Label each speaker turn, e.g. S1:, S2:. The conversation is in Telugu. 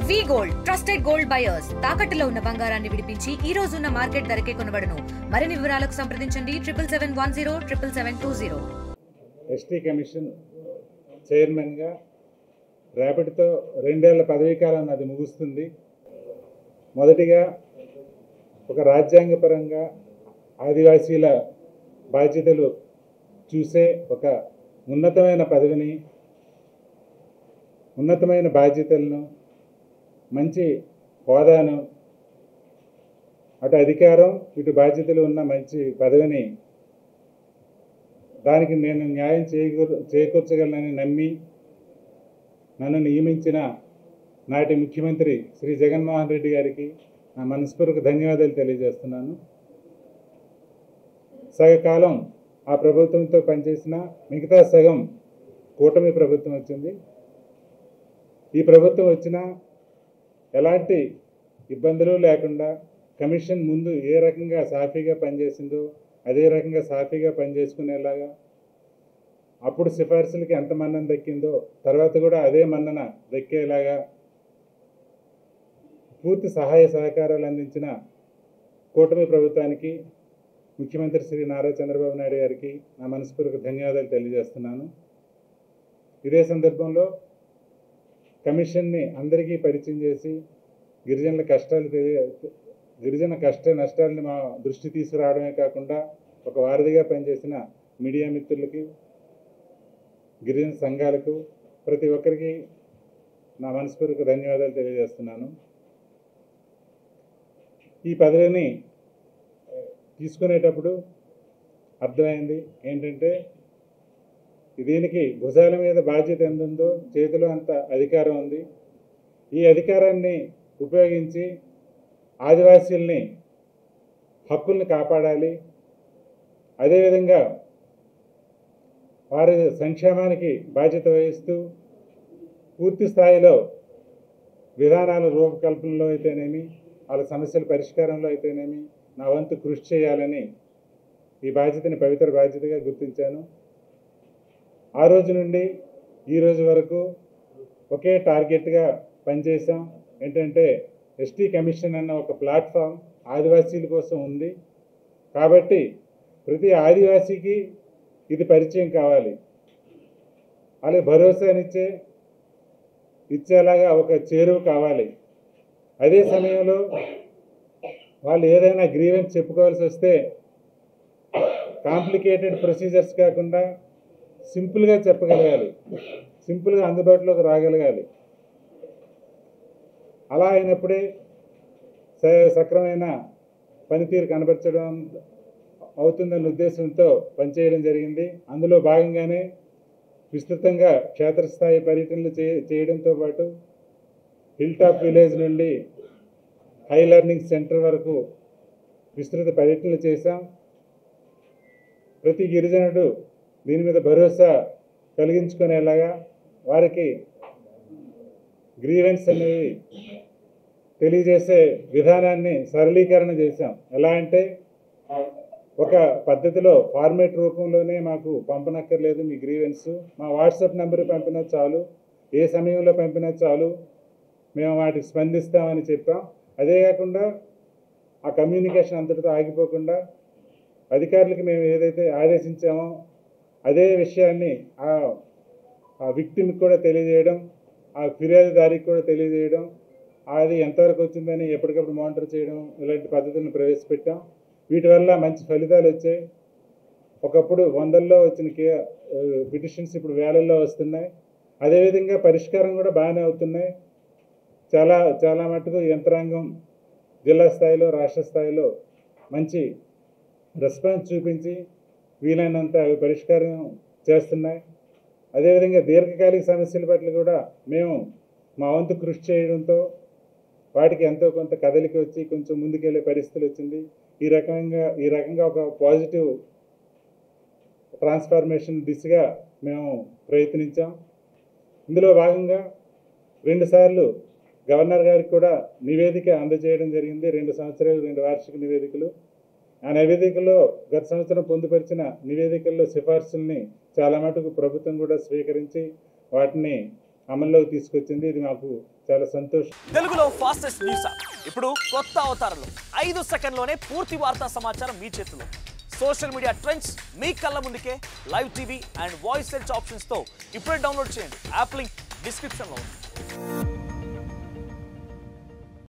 S1: వి గోల్డ్ ట్రస్టెడ్ గోల్డ్ బయర్స్ తాకట్టులో ఉన్న బంగారాన్ని విడిపించి ఈ రోజు ఉన్న మార్కెట్ ధరకే కొనబడును. మరిన్ని వివరాలకు సంప్రదించండి 7710
S2: ఎస్టీ కమిషన్ చైర్మన్గా రేపటితో 2 ఏళ్ల పదవీకాలం అది ముగుస్తుంది. మొదటిగా ఒక రాజ్యాంగపరంగా ఆదివాసీల బాధ్యతలు చూసే ఒక ఉన్నతమైన పదవిని, ఉన్నతమైన బాధ్యతలను, మంచి హోదాను, అటు అధికారం ఇటు బాధ్యతలు ఉన్న మంచి పదవిని దానికి నేను న్యాయం చేకూర్చగలనని నమ్మి నన్ను నియమించిన నాటి ముఖ్యమంత్రి శ్రీ జగన్మోహన్ రెడ్డి గారికి నా మనస్ఫూర్తిక ధన్యవాదాలు తెలియజేస్తున్నాను. సగకాలం ఆ ప్రభుత్వంతో పనిచేసిన, మిగతా సగం కూటమి ప్రభుత్వం వచ్చింది. ఈ ప్రభుత్వం వచ్చినా ఎలాంటి ఇబ్బందులు లేకుండా కమిషన్ ముందు ఏ రకంగా సాఫీగా పనిచేసిందో అదే రకంగా సాఫీగా పనిచేసుకునేలాగా, అప్పుడు సిఫార్సులకి ఎంత మన్నన దక్కిందో తర్వాత కూడా అదే మన్నన దక్కేలాగా పూర్తి సహాయ సహకారాలు అందించిన కూటమి ప్రభుత్వానికి, ముఖ్యమంత్రి శ్రీ నారా చంద్రబాబు నాయుడు గారికి నా మనస్ఫూర్తిక ధన్యవాదాలు తెలియజేస్తున్నాను. ఇదే సందర్భంలో కమిషన్ని అందరికీ పరిచయం చేసి గిరిజన కష్ట నష్టాలని మా దృష్టి తీసుకురావడమే కాకుండా ఒక వారధిగా పనిచేసిన మీడియా మిత్రులకి, గిరిజన సంఘాలకు, ప్రతి ఒక్కరికి నా మనస్ఫూర్తిక ధన్యవాదాలు తెలియజేస్తున్నాను. ఈ పదవిని తీసుకునేటప్పుడు అర్థమైంది ఏంటంటే, దీనికి భుజాల మీద బాధ్యత ఎంత ఉందో చేతిలో అంత అధికారం ఉంది. ఈ అధికారాన్ని ఉపయోగించి ఆదివాసీల్ని హక్కుల్ని కాపాడాలి. అదేవిధంగా వారి సంక్షేమానికి బాధ్యత వహిస్తూ పూర్తి స్థాయిలో విధానాల రూపకల్పనలో అయితేనేమి, వాళ్ళ సమస్యల పరిష్కారంలో అయితేనేమి నా వంతు కృషి చేయాలని ఈ బాధ్యతని పవిత్ర బాధ్యతగా గుర్తించాను. ఆ రోజు నుండి ఈ రోజు వరకు ఒకే టార్గెట్గా పనిచేసాం. ఏంటంటే ఎస్టీ కమిషన్ అన్న ఒక ప్లాట్ఫామ్ ఆదివాసీల కోసం ఉంది కాబట్టి ప్రతి ఆదివాసీకి ఇది పరిచయం కావాలి, అలాగే ఇచ్చేలాగా ఒక చేరువ కావాలి. అదే సమయంలో వాళ్ళు ఏదైనా గ్రీవెన్స్ చెప్పుకోవాల్సి వస్తే కాంప్లికేటెడ్ ప్రొసీజర్స్ కాకుండా సింపుల్గా చెప్పగలగాలి, సింపుల్గా అందుబాటులోకి రాగలగాలి. అలా అయినప్పుడే సక్రమైన పనితీరు కనబరచడం అవుతుందన్న ఉద్దేశంతో పనిచేయడం జరిగింది. అందులో భాగంగానే విస్తృతంగా క్షేత్రస్థాయి పర్యటనలు చేయడంతో పాటు హిల్ టాప్ విలేజ్ నుండి హై లెర్నింగ్ సెంటర్ వరకు విస్తృత పర్యటనలు చేశాం. ప్రతి గిరిజనుడు దీని మీద భరోసా కలిగించుకునేలాగా వారికి గ్రీవెన్స్ అనేవి తెలియజేసే విధానాన్ని సరళీకరణ చేశాం. ఎలా అంటే ఒక పద్ధతిలో ఫార్మేట్ రూపంలోనే మాకు పంపనక్కర్లేదు మీ గ్రీవెన్స్, మా వాట్సాప్ నెంబర్ పంపినా చాలు, ఏ సమయంలో పంపినా చాలు, మేము వాటికి స్పందిస్తామని చెప్పాం. అదే కాకుండా ఆ కమ్యూనికేషన్ అంతటితో ఆగిపోకుండా అధికారులకి మేము ఏదైతే ఆదేశించామో అదే విషయాన్ని ఆ విక్టిమ్కి కూడా తెలియజేయడం, ఆ ఫిర్యాదుదారికి కూడా తెలియజేయడం, అది ఎంతవరకు వచ్చిందని ఎప్పటికప్పుడు మానిటర్ చేయడం, ఇలాంటి పద్ధతులను ప్రవేశపెట్టాం. వీటి వల్ల మంచి ఫలితాలు వచ్చాయి. ఒకప్పుడు 100ల్లో వచ్చిన పిటిషన్స్ ఇప్పుడు వేలల్లో వస్తున్నాయి. అదేవిధంగా పరిష్కారం కూడా బాగానే అవుతున్నాయి. చాలా మటుకు యంత్రాంగం జిల్లా స్థాయిలో, రాష్ట్ర స్థాయిలో మంచి రెస్పాన్స్ చూపించి వీలైనంత పరిష్కారం చేస్తున్నాయి. అదేవిధంగా దీర్ఘకాలిక సమస్యల పట్ల కూడా మేము మా వంతు కృషి చేయడంతో వాటికి ఎంతో కొంత కదలిక వచ్చి కొంచెం ముందుకెళ్ళే పరిస్థితులు వచ్చింది. ఈ రకంగా ఒక పాజిటివ్ ట్రాన్స్ఫార్మేషన్ దిశగా మేము ప్రయత్నించాం. ఇందులో భాగంగా 2 సార్లు గవర్నర్ గారికి కూడా నివేదిక అందజేయడం జరిగింది. 2 సంవత్సరాలు 2 వార్షిక నివేదికలు. ఆ నివేదికలో గత సంవత్సరం పొందుపరిచిన నివేదికల్లో సిఫార్సుల్ని చాలా మటుకు ప్రభుత్వం కూడా స్వీకరించి వాటిని అమల్లోకి తీసుకొచ్చింది. ఇది మాకు చాలా సంతోషం.
S3: తెలుగులో ఫాస్టెస్ట్ న్యూస్ యాప్ ఇప్పుడు కొత్త అవతారంలో 5 సెకండ్లోనే పూర్తి వార్తా సమాచారం మీ చేతిలో. సోషల్ మీడియా ట్రెండ్స్ మీ కళ్ళ ముందుకే live TV and voice search ఆప్షన్స్తో ఇప్పుడే డౌన్లోడ్ చేయండి. యాప్ లింక్ డిస్క్రిప్షన్లో ఉంది.